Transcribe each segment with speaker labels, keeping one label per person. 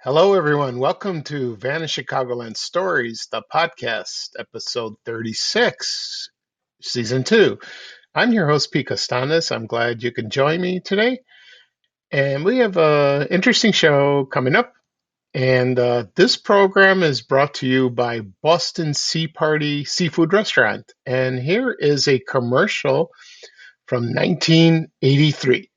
Speaker 1: Hello, everyone. Welcome to Vanished Chicagoland Stories, the podcast, episode 36, season 2. I'm your host, Pete Costanis. I'm glad you can join me today. And we have an interesting show coming up. And this program is brought to you by Boston Sea Party Seafood Restaurant. And here is a commercial from 1983.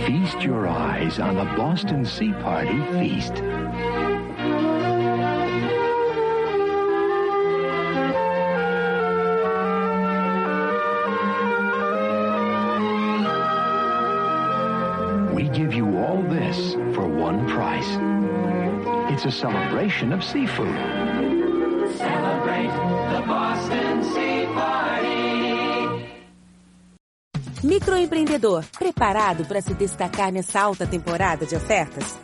Speaker 2: Feast your eyes on the Boston Sea Party feast. We give you all this for one price. It's a celebration of seafood.
Speaker 3: Celebrate the Boston Sea Party.
Speaker 4: Microempreendedor, preparado para se destacar nessa alta temporada de ofertas?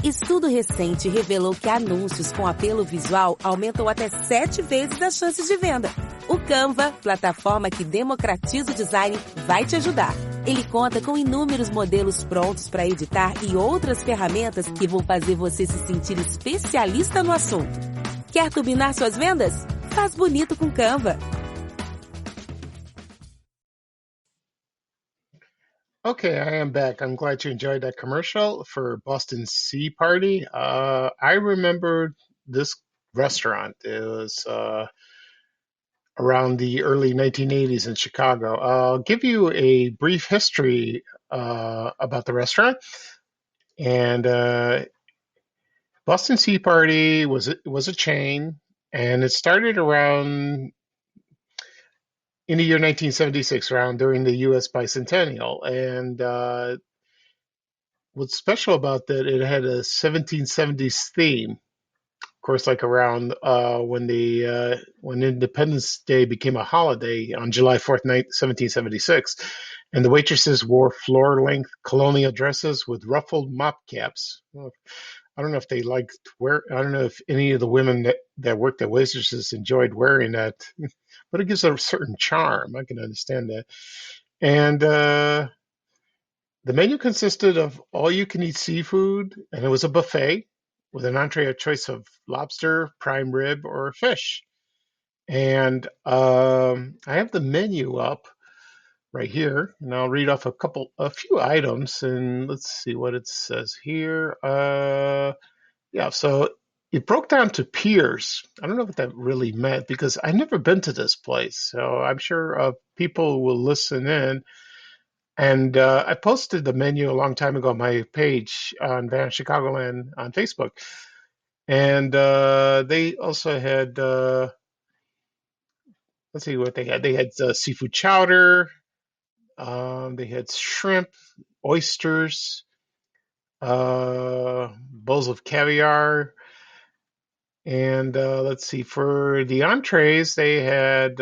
Speaker 4: Estudo recente revelou que anúncios com apelo visual aumentam até 7 vezes as chances de venda. O Canva, plataforma que democratiza o design, vai te ajudar. Ele conta com inúmeros modelos prontos para editar e outras ferramentas que vão fazer você se sentir especialista no assunto. Quer turbinar suas vendas? Faz bonito com Canva.
Speaker 1: Okay, I am back. I'm glad you enjoyed that commercial for Boston Sea Party. I remember this restaurant. It was around the early 1980s in Chicago. I'll give you a brief history about the restaurant. And Boston Sea Party was a chain, and it started around in the year 1976, around during the U.S. bicentennial. And what's special about that, it had a 1770s theme. Of course, like around when Independence Day became a holiday on July 4th, 1776. And the waitresses wore floor-length colonial dresses with ruffled mop caps. Well, I don't know if they liked I don't know if any of the women that worked at waitresses enjoyed wearing that, but it gives a certain charm. I can understand that. And the menu consisted of all-you-can-eat seafood, and it was a buffet with an entree of choice of lobster, prime rib, or fish. And I have the menu up right here, and I'll read off a few items, and let's see what it says here. Yeah, so it broke down to peers. I don't know what that really meant because I've never been to this place, so I'm sure people will listen in. And I posted the menu a long time ago on my page on Van Chicagoland on Facebook. And they also had, let's see what they had. They had seafood chowder. They had shrimp, oysters, bowls of caviar. And let's see, for the entrees, they had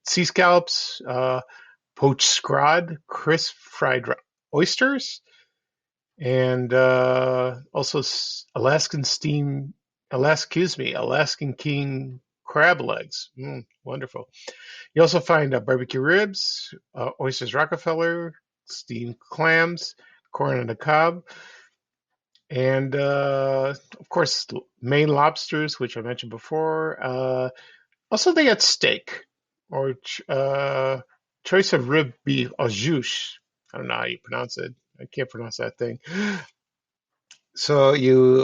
Speaker 1: sea scallops, poached scrod, crisp fried oysters, and also Alaskan king crab legs. Wonderful. You also find barbecue ribs, oysters Rockefeller, steamed clams, corn on the cob, and of course, Maine lobsters, which I mentioned before. Also, they had steak or choice of rib beef au jus. I don't know how you pronounce it. I can't pronounce that thing. So you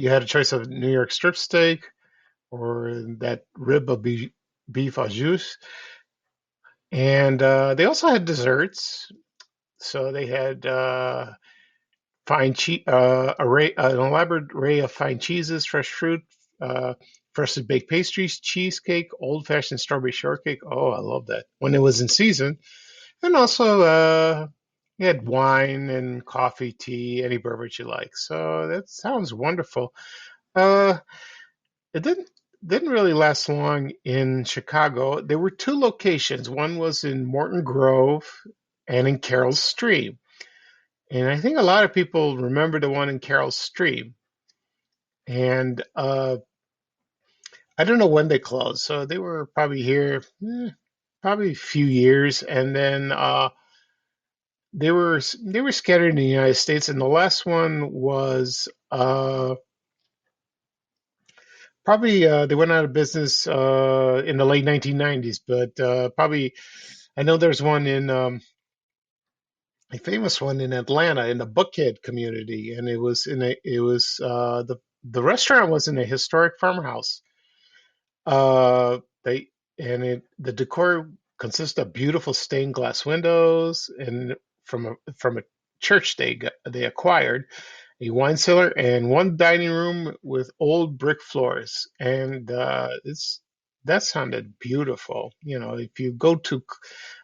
Speaker 1: had a choice of New York strip steak or that rib of beef au jus. And they also had desserts. So they had an elaborate array of fine cheeses, fresh fruit, freshly baked pastries, cheesecake, old-fashioned strawberry shortcake. Oh, I love that when it was in season. And also, you had wine and coffee, tea, any beverage you like. So that sounds wonderful. It didn't really last long in Chicago. There were two locations. One was in Morton Grove and in Carroll Stream. And I think a lot of people remember the one in Carroll Stream. And I don't know when they closed. So they were probably here probably a few years. And then they were scattered in the United States, and the last one was probably they went out of business in the late 1990s, but probably I know there's one in a famous one in Atlanta in the Buckhead community, and the restaurant was in a historic farmhouse. They and it the decor consists of beautiful stained glass windows and from a church they acquired, a wine cellar, and one dining room with old brick floors. And it's that sounded beautiful. You know, if you go to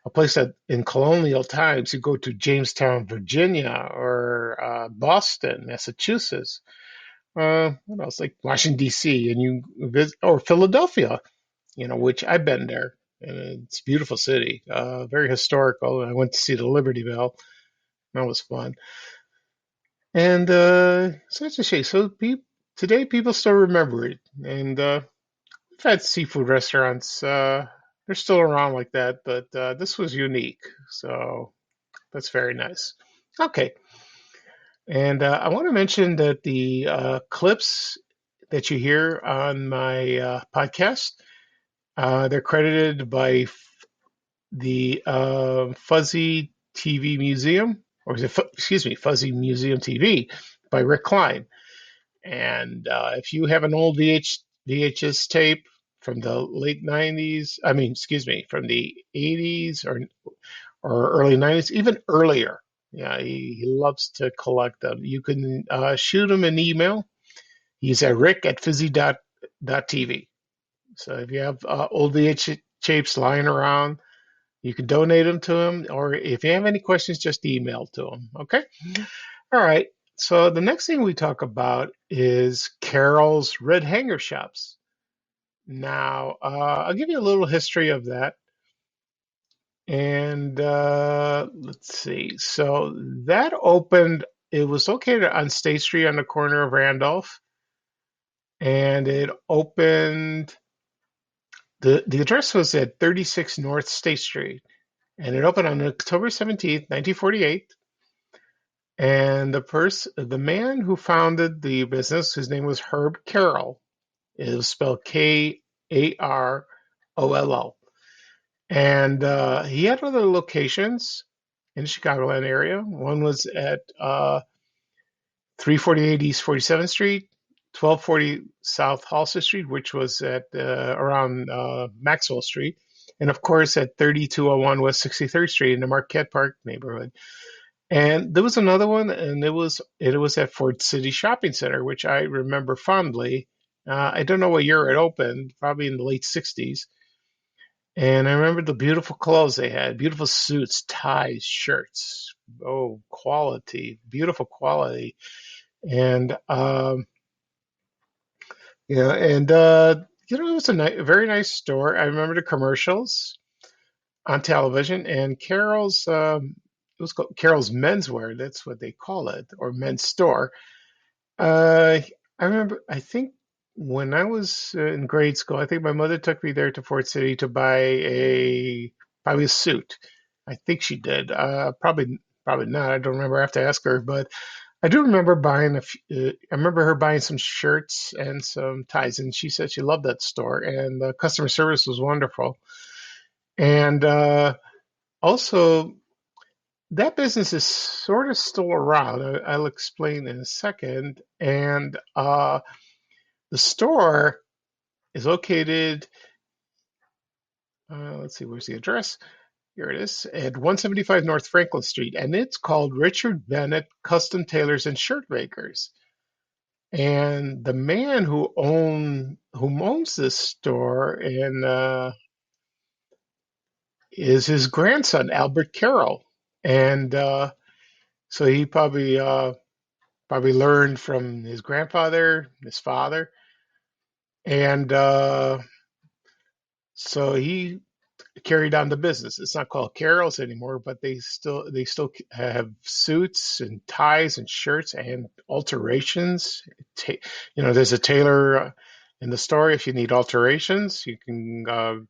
Speaker 1: a place that in colonial times, you go to Jamestown, Virginia, or Boston, Massachusetts. What else? Like Washington D.C. and you visit or Philadelphia, you know, which I've been there, and it's a beautiful city, very historical. I went to see the Liberty Bell. That was fun. And such a shame. Today, people still remember it. And we've had seafood restaurants. They're still around like that, but this was unique. So that's very nice. Okay. And I want to mention that the clips that you hear on my podcast, they're credited by the Fuzzy TV Museum, or is it, excuse me, Fuzzy Museum TV by Rick Klein. And if you have an old VHS tape from the late 90s, I mean, excuse me, from the 80s or early 90s, even earlier, yeah, he loves to collect them. You can shoot him an email. He's at rick@fuzzy.tv. So if you have old VHS tapes lying around, you can donate them to him, or if you have any questions, just email to him. Okay? All right. So the next thing we talk about is Karoll's Red Hanger Shops. Now, I'll give you a little history of that. And let's see. So that opened, it was located on State Street on the corner of Randolph. And it opened, the address was at 36 North State Street. And it opened on October 17th, 1948. And the man who founded the business, his name was Herb Karoll. It was spelled Karoll. And he had other locations in the Chicagoland area. One was at 348 East 47th Street, 1240 South Halsted Street, which was at around Maxwell Street, and of course at 3201 West 63rd Street in the Marquette Park neighborhood. And there was another one, and it was at Ford City Shopping Center, which I remember fondly. I don't know what year it opened, probably in the late 60s. And I remember the beautiful clothes they had, beautiful suits, ties, shirts. Oh, quality, beautiful quality. And it was a very nice store. I remember the commercials on television, and it was called Carol's Menswear. That's what they call it, or men's store. I remember, I think when I was in grade school, I think my mother took me there to Fort City to buy probably a suit. I think she did. Probably not. I don't remember. I have to ask her, but I do remember buying I remember her buying some shirts and some ties, and she said she loved that store, and the customer service was wonderful. And also, that business is sort of still around. I'll explain in a second. And the store is located, let's see, where's the address? Here it is, at 175 North Franklin Street, and it's called Richard Bennett Custom Tailors and Shirt Makers. And the man who owns this store is his grandson, Albert Karoll. And so he probably learned from his grandfather, his father, and so he carried on the business. It's not called Carol's anymore, but they still have suits and ties and shirts and alterations. There's a tailor in the store. If you need alterations, you can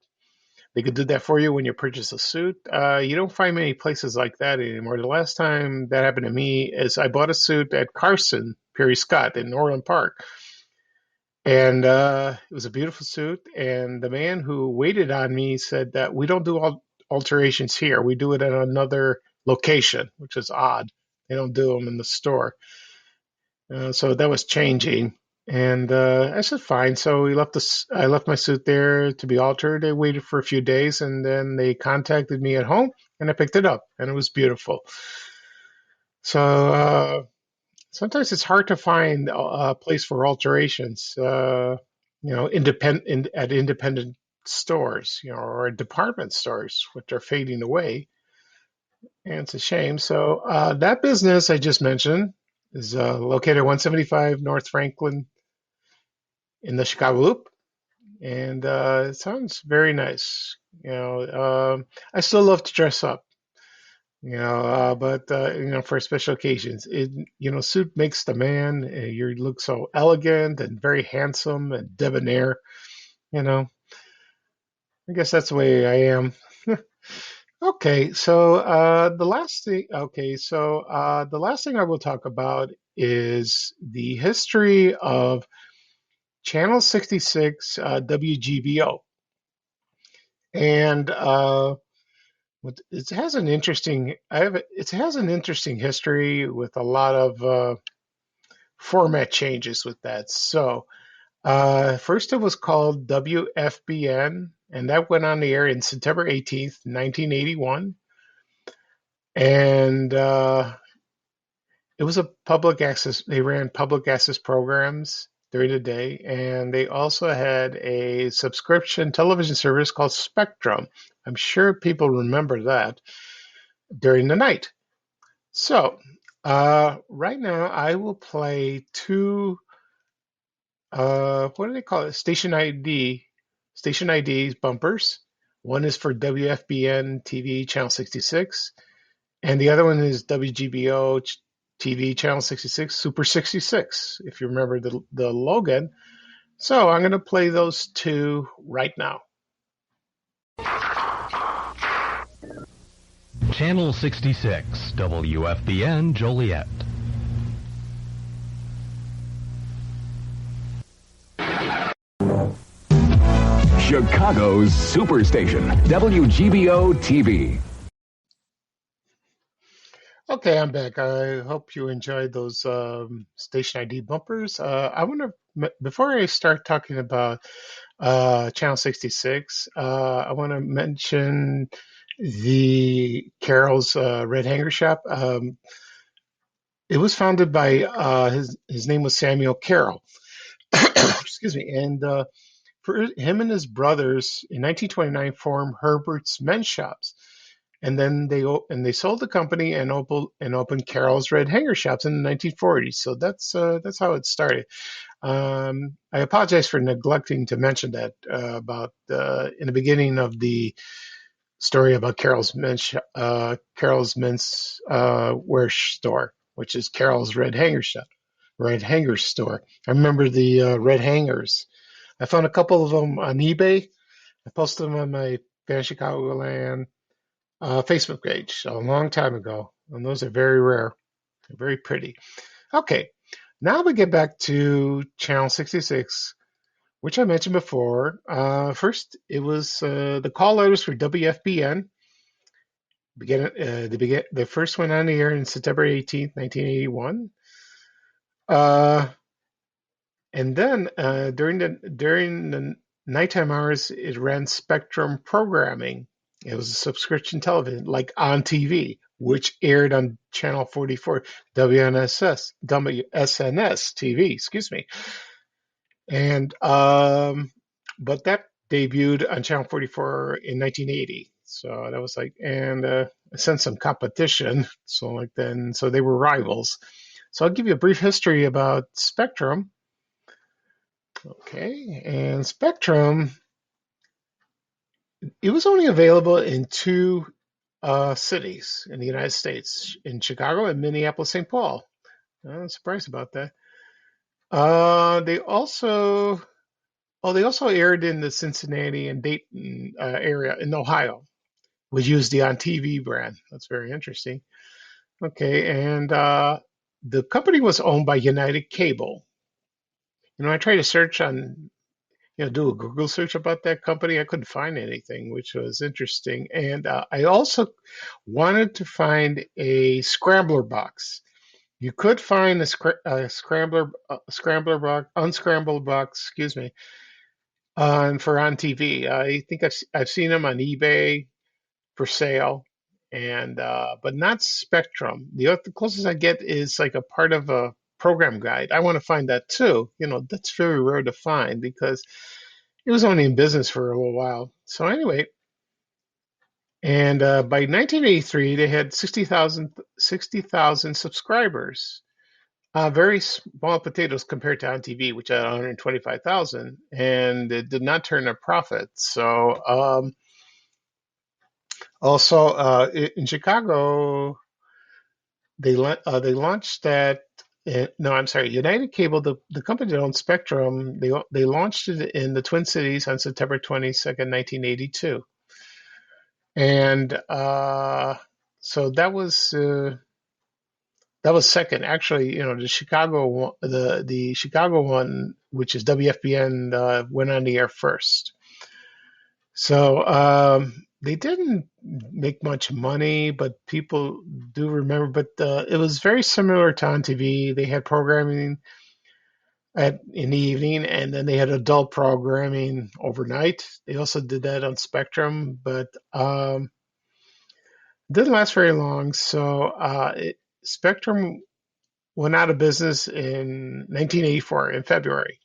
Speaker 1: They could do that for you when you purchase a suit. You don't find many places like that anymore. The last time that happened to me is I bought a suit at Carson Perry Scott in Orland Park, and it was a beautiful suit. And the man who waited on me said that we don't do alterations here. We do it at another location, which is odd. They don't do them in the store. So that was changing. And I said, fine. So I left my suit there to be altered. They waited for a few days, and then they contacted me at home, and I picked it up, and it was beautiful. So sometimes it's hard to find a place for alterations, at independent stores, or department stores, which are fading away, and it's a shame. So that business I just mentioned is located at 175 North Franklin in the Chicago Loop, and it sounds very nice. I still love to dress up, but for special occasions, suit makes the man. You look so elegant and very handsome and debonair. You know, I guess that's the way I am. Okay, so the last thing. Okay, so the last thing I will talk about is the history of Channel 66 WGBO, and it has an interesting. It has an interesting history with a lot of format changes with that. So first, it was called WFBN, and that went on the air in September 18th, 1981, and it was a public access. They ran public access programs during the day, and they also had a subscription television service called Spectrum. I'm sure people remember that during the night. So, right now I will play two, what do they call it? Station IDs bumpers. One is for WFBN TV channel 66, and the other one is WGBO TV channel 66, Super 66, if you remember the Logan. So I'm going to play those two right now.
Speaker 2: Channel 66, WFBN Joliet.
Speaker 5: Chicago's Superstation, WGBO TV.
Speaker 1: Okay, I'm back. I hope you enjoyed those station ID bumpers. I want to, before I start talking about Channel 66, I want to mention the Karoll's Red Hanger Shop. It was founded by his name was Samuel Karoll. Excuse me, and for him and his brothers in 1929 formed Herbert's Men's Shops, and then they sold the company and opened Karoll's Red Hanger Shops in the 1940s. So that's how it started. I apologize for neglecting to mention that about in the beginning of the story about Karoll's Men's Wear Store, which is Karoll's Red Hanger Store. I remember the red hangers. I found a couple of them on eBay. I posted them on my Fan Chicagoland Facebook page a long time ago, and those are very rare. They're very pretty. Okay, now we get back to Channel 66, which I mentioned before. First, it was the call letters for WFBN. They first went on the air in September 18th, 1981. And then during the nighttime hours, it ran Spectrum programming. It was a subscription television, like on TV, which aired on Channel 44, WSNS TV, excuse me. And but that debuted on Channel 44 in 1980. So that was and I sensed some competition. So they were rivals. So I'll give you a brief history about Spectrum. Okay, and Spectrum, it was only available in two cities in the United States, in Chicago and Minneapolis, St. Paul. I'm surprised about that. They also Oh, they also aired in the Cincinnati and Dayton area in Ohio. Was used the on TV brand. That's very interesting. Okay, and the company was owned by United Cable. I tried to search on, do a Google search about that company. I couldn't find anything, which was interesting. And I also wanted to find a scrambler box. You could find scrambler box, unscrambled box, excuse me, for on TV. I think I've seen them on eBay for sale, and but not Spectrum. The closest I get is like a part of a program guide. I want to find that too. That's very rare to find because it was only in business for a little while. So anyway, and by 1983, they had 60,000 subscribers. Very small potatoes compared to on TV, which had 125,000, and it did not turn a profit. So also in Chicago, they launched that. No, I'm sorry. United Cable, the company that owns Spectrum, they launched it in the Twin Cities on September 22nd, 1982, and so that was second. Actually, the Chicago one, which is WFBN, went on the air first. So they didn't make much money, but people do remember. But it was very similar to on TV. They had programming in the evening, and then they had adult programming overnight. They also did that on Spectrum, but it didn't last very long. So Spectrum went out of business in 1984 in February.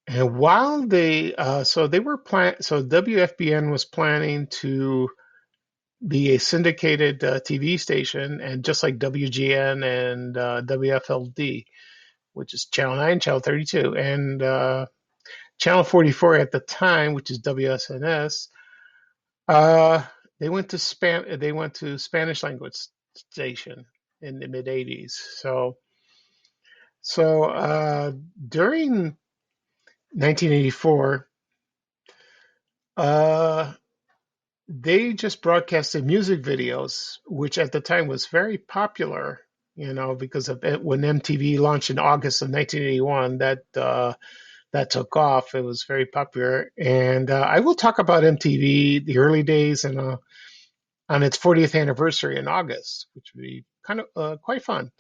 Speaker 1: And while so WFBN was planning to be a syndicated TV station, and just like WGN and WFLD, which is Channel 9, Channel 32, and Channel 44 at the time, which is WSNS, uh, they went to Spanish language station in the mid 80s. So during 1984, they just broadcasted music videos, which at the time was very popular, because of it, when MTV launched in August of 1981, that took off. It was very popular. And I will talk about MTV, the early days, and on its 40th anniversary in August, which would be kind of quite fun.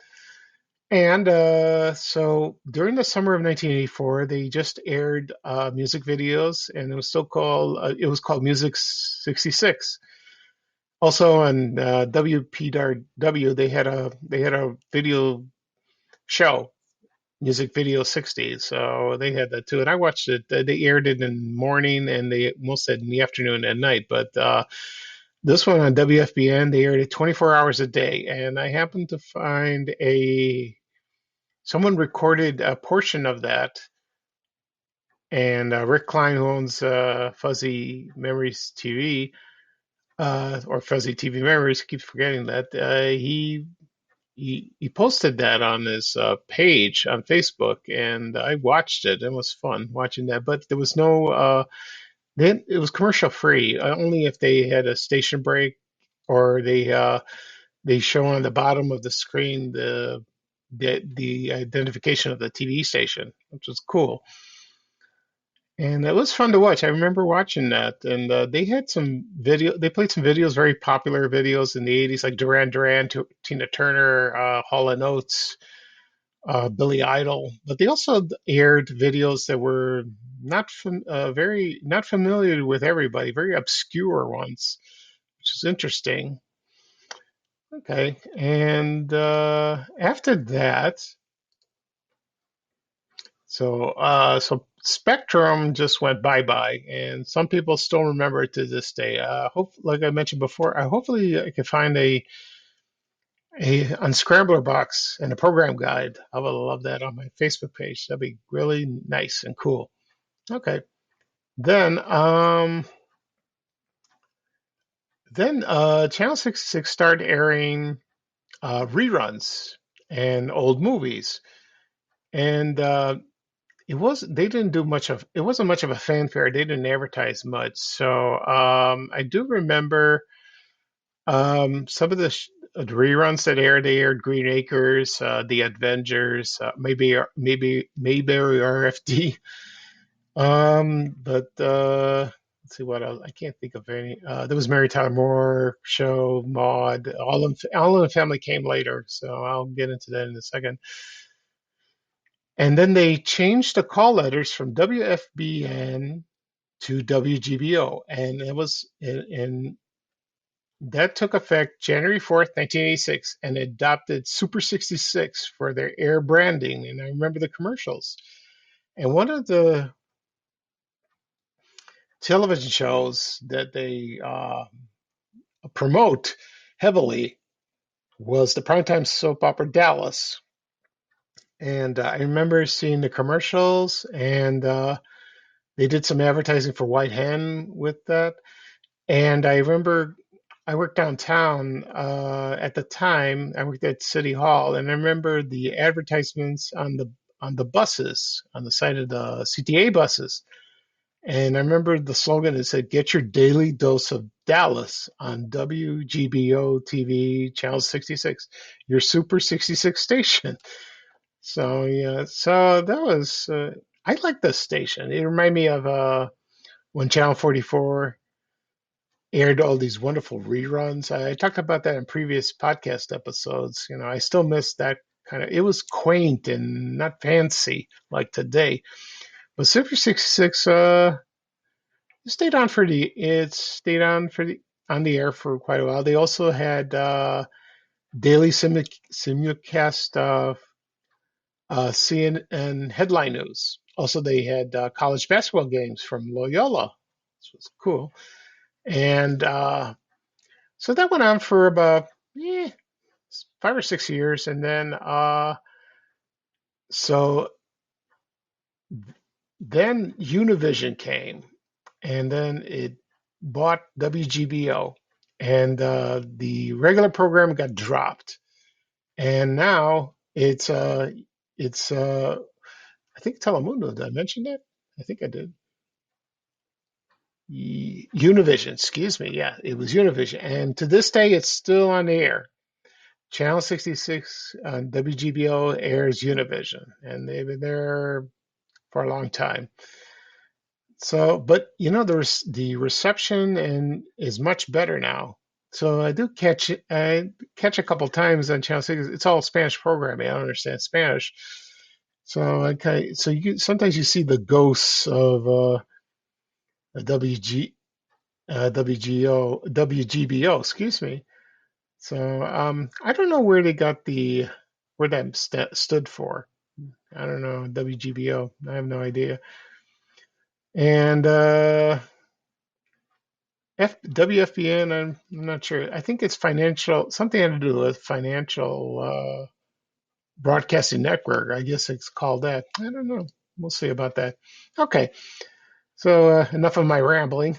Speaker 1: And so during the summer of 1984, they just aired music videos, and it was called Music 66. Also on WPW, they had a video show, Music Video 60. So they had that too, and I watched it. They aired it in the morning, and they most said in the afternoon and night. But this one on WFBN, they aired it 24 hours a day, and I happened to find someone recorded a portion of that, and Rick Klein, who owns Fuzzy Memories TV, or Fuzzy TV Memories, keeps forgetting that, he posted that on his page on Facebook, and I watched it. It was fun watching that, but there was no. Then it was commercial free, only if they had a station break, or they show on the bottom of the screen the identification of the TV station, which was cool. And it was fun to watch. I remember watching that, and they had some video. They played some videos, very popular videos in the '80s, like Duran Duran, Tina Turner, Hall and Oates, Billy Idol. But they also aired videos that were very not familiar with everybody, very obscure ones, which is interesting. Okay, and after that, so Spectrum just went bye bye, and some people still remember it to this day. Like I mentioned before, hopefully I can find a unscrambler box and a program guide. I would love that on my Facebook page. That'd be really nice and cool. Okay, then Channel 66 started airing reruns and old movies, and they didn't do much of it wasn't much of a fanfare. They didn't advertise much. So I do remember some of the reruns that aired. They aired Green Acres, The Avengers, maybe Mayberry RFD. But let's see what else. I can't think of any. There was Mary Tyler Moore show, Maud. All in the Family came later, so I'll get into that in a second. And then they changed the call letters from WFBN to WGBO, and that took effect January 4th, 1986, and adopted Super 66 for their air branding. And I remember the commercials. And one of the television shows that they promote heavily was the primetime soap opera Dallas. And I remember seeing the commercials, and they did some advertising for White Hen with that. And I remember I worked downtown at the time. I worked at City Hall, and I remember the advertisements on the buses, on the side of the CTA buses. And I remember the slogan that said, "Get your daily dose of Dallas on WGBO TV, Channel 66, your Super 66 station." So, yeah, so that was, I like this station. It reminded me of when Channel 44 aired all these wonderful reruns. I talked about that in previous podcast episodes. You know, I still miss that kind of, it was quaint and not fancy like today. But Super 66, it stayed on the air for quite a while. They also had daily simulcast CNN headline news. Also, they had college basketball games from Loyola, which was cool. And so that went on for about 5 or 6 years, and then so then Univision came, and then it bought WGBO, and the regular program got dropped, and now it's I think Telemundo. Did I mention that? I think I did. Univision, excuse me. Yeah, it was Univision, and to this day, it's still on the air. Channel 66 on WGBO airs Univision, and they've been there for a long time. So, but the reception and is much better now. So I do catch a couple times on Channel 6. It's all Spanish programming. I don't understand Spanish. So sometimes you see the ghosts of WG WGBO, excuse me. So I don't know where they got where that stood for. I don't know, WGBO. I have no idea. And WFBN, I'm not sure. I think it's financial, something had to do with financial broadcasting network. I guess it's called that. I don't know. We'll see about that. Okay. So enough of my rambling.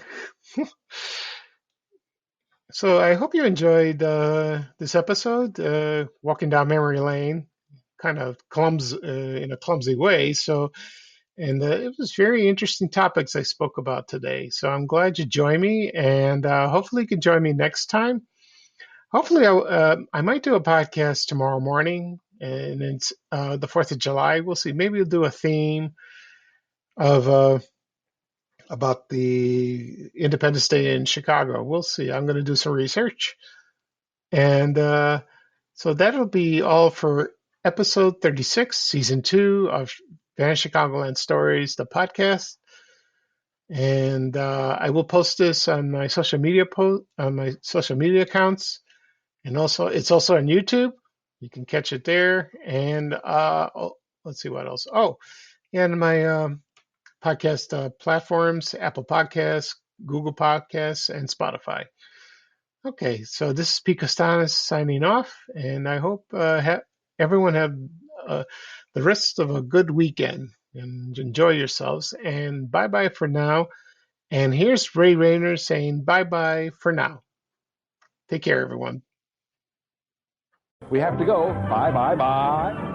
Speaker 1: So I hope you enjoyed this episode, walking down memory lane, kind of in a clumsy way. So, and it was very interesting topics I spoke about today. So I'm glad you joined me, and hopefully you can join me next time. Hopefully I might do a podcast tomorrow morning, and it's the 4th of July. We'll see. Maybe we'll do a theme of about the Independence Day in Chicago. We'll see. I'm going to do some research. And so that'll be all for episode 36, season 2 of Vanished Chicagoland Stories, the podcast. And I will post this on my social media accounts, and also it's also on YouTube. You can catch it there. And let's see what else. Oh, and my podcast platforms: Apple Podcasts, Google Podcasts, and Spotify. Okay, so this is Pete Costanis signing off, and I hope everyone have the rest of a good weekend and enjoy yourselves. And bye-bye for now. And here's Ray Rayner saying bye-bye for now. Take care, everyone.
Speaker 5: We have to go. Bye, bye, bye.